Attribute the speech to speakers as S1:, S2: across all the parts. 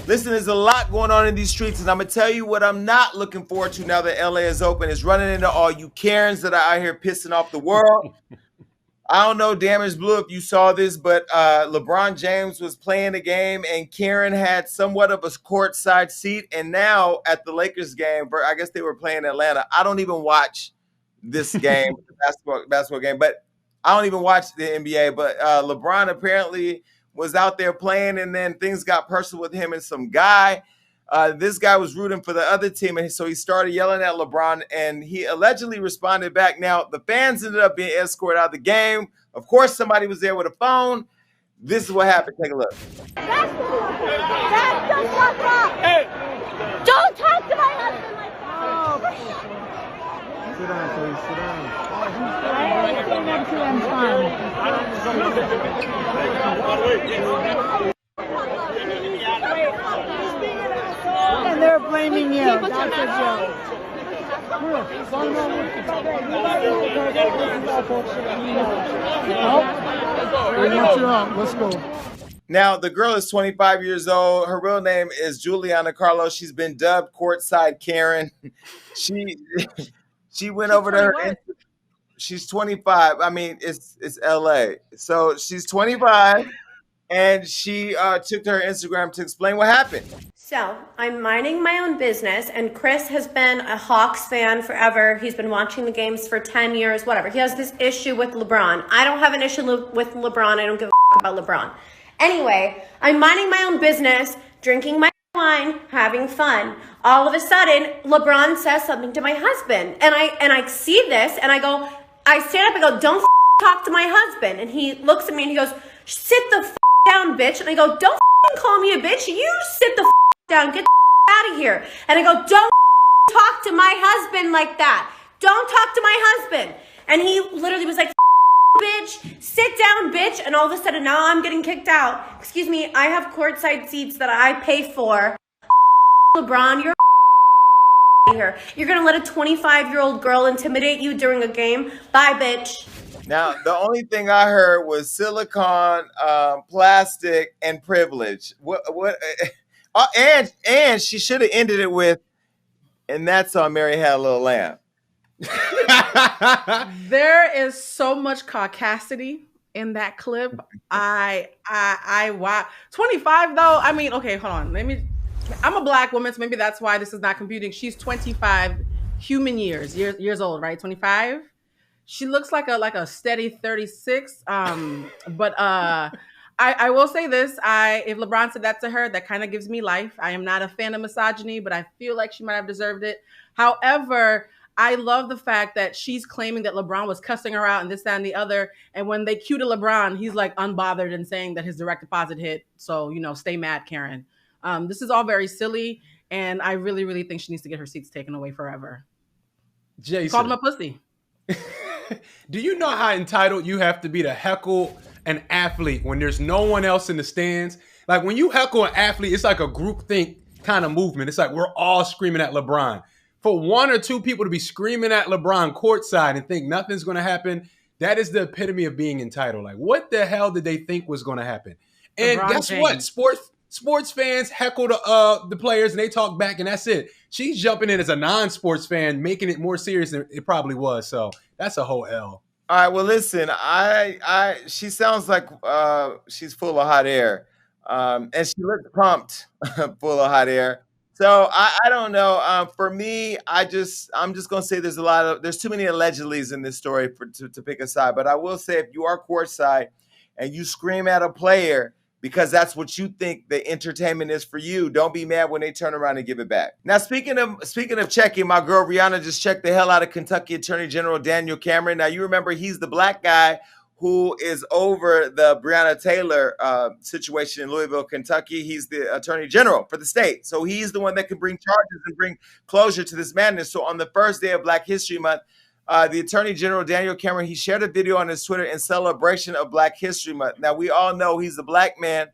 S1: Listen, there's a lot going on in these streets, and I'm going to tell you what I'm not looking forward to now that LA is open is running into all you Karens that are out here pissing off the world. I don't know, Damage Blue, if you saw this, but LeBron James was playing the game, and Karen had somewhat of a courtside seat. And now at the Lakers game, I guess they were playing Atlanta. I don't even watch this game, basketball game, but I don't even watch the NBA. But LeBron apparently was out there playing, and then things got personal with him and some guy. This guy was rooting for the other team, and so he started yelling at LeBron, and he allegedly responded back. Now, the fans ended up being escorted out of the game. Of course, somebody was there with a phone. This is what happened. Take a look.
S2: That's the fuck up! Hey. Don't talk to my husband like that!
S3: Sit down, please. Sit down.
S4: And they're blaming you. That's a joke.
S3: Let's go.
S1: Now, the girl is 25 years old. Her real name is Juliana Carlos. She's been dubbed Courtside Karen. She went over to her. She's 25. I mean, it's LA. So she's 25, and she took to her Instagram to explain what happened.
S5: So I'm minding my own business, and Chris has been a Hawks fan forever. He's been watching the games for 10 years, whatever. He has this issue with LeBron. I don't have an issue with LeBron. I don't give a about LeBron. Anyway, I'm minding my own business, drinking my wine, having fun. All of a sudden, LeBron says something to my husband, and I see this, and I stand up and go, don't talk to my husband. And he looks at me and he goes, sit the down, bitch. And I go, don't call me a bitch. You sit the down. Get the out of here. And I go, don't talk to my husband like that. Don't talk to my husband. And he literally was like, bitch, sit down, bitch. And all of a sudden now I'm getting kicked out. Excuse me, I have courtside seats that I pay for. LeBron, you're here. You're going to let a 25-year-old girl intimidate you during a game? Bye, bitch.
S1: Now, the only thing I heard was silicone, plastic, and privilege. And she should have ended it with, and that's how Mary had a little lamb.
S4: There is so much caucasity in that clip. Wow. 25 though. I mean, okay, hold on. I'm a black woman, so maybe that's why this is not computing. She's 25 human years old, right? 25. She looks like a steady 36. But I will say this. If LeBron said that to her, that kind of gives me life. I am not a fan of misogyny, but I feel like she might have deserved it. However, I love the fact that she's claiming that LeBron was cussing her out and this, that, and the other. And when they cue to LeBron, he's like unbothered and saying that his direct deposit hit. So, stay mad, Karen. This is all very silly. And I really, really think she needs to get her seats taken away forever.
S6: Jason.
S4: You called him a pussy.
S6: Do you know how entitled you have to be to heckle an athlete when there's no one else in the stands? Like when you heckle an athlete, it's like a groupthink kind of movement. It's like we're all screaming at LeBron. For one or two people to be screaming at LeBron courtside and think nothing's going to happen, that is the epitome of being entitled. Like, what the hell did they think was going to happen? And
S4: LeBron
S6: guess
S4: James.
S6: what? Sports fans heckle the players and they talk back and that's it. She's jumping in as a non-sports fan, making it more serious than it probably was. So that's a whole L.
S1: All right, well, listen, she sounds like she's full of hot air. And she looks pumped, full of hot air. So I don't know. For me, I'm just gonna say there's too many allegedlys in this story to pick a side. But I will say, if you are courtside and you scream at a player because that's what you think the entertainment is for you, don't be mad when they turn around and give it back. Now, speaking of checking, my girl Rihanna just checked the hell out of Kentucky Attorney General Daniel Cameron. Now, you remember he's the black guy who is over the Breonna Taylor situation in Louisville, Kentucky. He's the attorney general for the state. So he's the one that can bring charges and bring closure to this madness. So on the first day of Black History Month, the attorney general, Daniel Cameron, he shared a video on his Twitter in celebration of Black History Month. Now, we all know he's a black man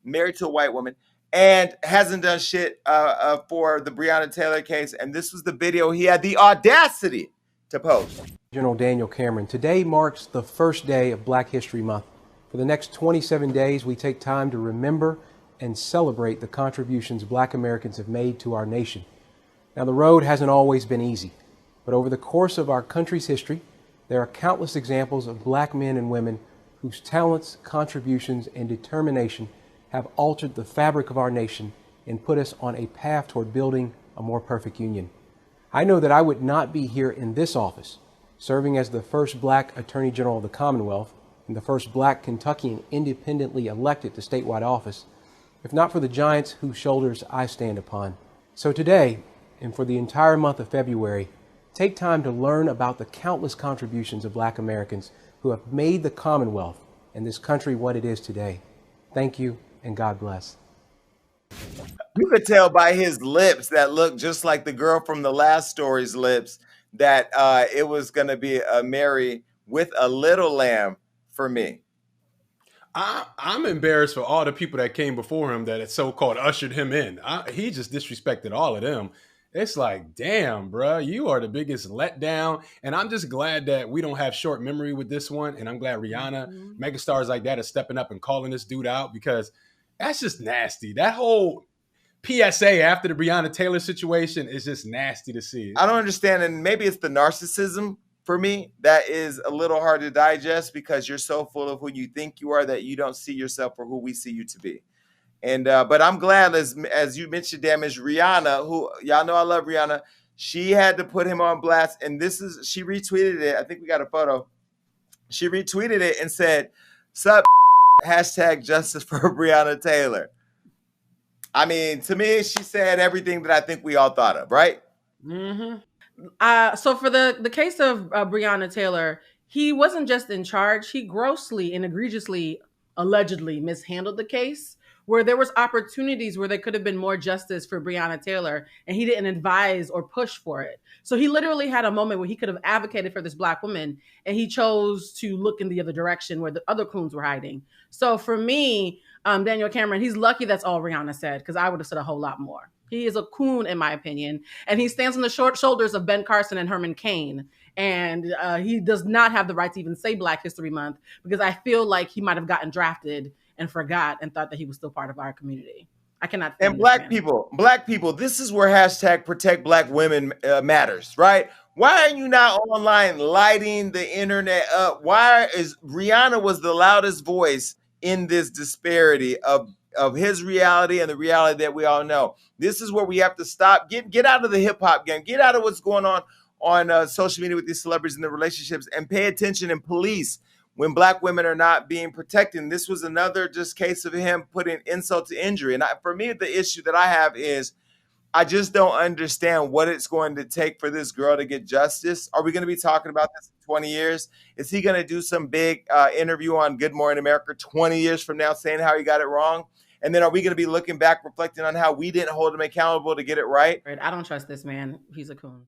S1: married to a white woman and hasn't done shit for the Breonna Taylor case. And this was the video he had the audacity to post.
S7: General Daniel Cameron, today marks the first day of Black History Month. For the next 27 days, we take time to remember and celebrate the contributions Black Americans have made to our nation. Now, the road hasn't always been easy, but over the course of our country's history, there are countless examples of Black men and women whose talents, contributions, and determination have altered the fabric of our nation and put us on a path toward building a more perfect union. I know that I would not be here in this office, serving as the first Black Attorney General of the Commonwealth and the first Black Kentuckian independently elected to statewide office, if not for the giants whose shoulders I stand upon. So today, and for the entire month of February, take time to learn about the countless contributions of Black Americans who have made the Commonwealth and this country what it is today. Thank you, and God bless.
S1: You could tell by his lips that looked just like the girl from the last story's lips that it was going to be a Mary with a little lamb for me.
S6: I'm embarrassed for all the people that came before him that so-called ushered him in. He just disrespected all of them. It's like, damn, bro, you are the biggest letdown. And I'm just glad that we don't have short memory with this one. And I'm glad Rihanna, megastars like that are stepping up and calling this dude out, because that's just nasty. That whole PSA after the Breonna Taylor situation is just nasty to see.
S1: I don't understand. And maybe it's the narcissism for me that is a little hard to digest, because you're so full of who you think you are that you don't see yourself for who we see you to be. And but I'm glad, as you mentioned, damage Rihanna, who y'all know I love Rihanna. She had to put him on blast, and she retweeted it. I think we got a photo. She retweeted it and said, "Sup, hashtag justice for Breonna Taylor." I mean, to me, she said everything that I think we all thought of, right?
S4: Mm-hmm. So for the case of Breonna Taylor, he wasn't just in charge. He grossly and egregiously, allegedly mishandled the case, where there was opportunities where there could have been more justice for Breonna Taylor, and he didn't advise or push for it. So he literally had a moment where he could have advocated for this Black woman, and he chose to look in the other direction where the other coons were hiding. So for me, Daniel Cameron, he's lucky that's all Rihanna said, because I would have said a whole lot more. He is a coon, in my opinion, and he stands on the short shoulders of Ben Carson and Herman Cain. And he does not have the right to even say Black History Month, because I feel like he might have gotten drafted and forgot and thought that he was still part of our community. I cannot.
S1: And Black people, this is where hashtag protect Black women matters, right? Why are you not online lighting the internet up? Why is Rihanna was the loudest voice in this disparity of his reality and the reality that we all know? This is where we have to stop. Get out of the hip hop game. Get out of what's going on social media with these celebrities and the relationships, and pay attention and police when Black women are not being protected. And this was another just case of him putting insult to injury. And for me, the issue that I have is I just don't understand what it's going to take for this girl to get justice. Are we going to be talking about this in 20 years? Is he going to do some big interview on Good Morning America 20 years from now saying how he got it wrong? And then are we going to be looking back, reflecting on how we didn't hold him accountable to get it right?
S4: I don't trust this man. He's a coon.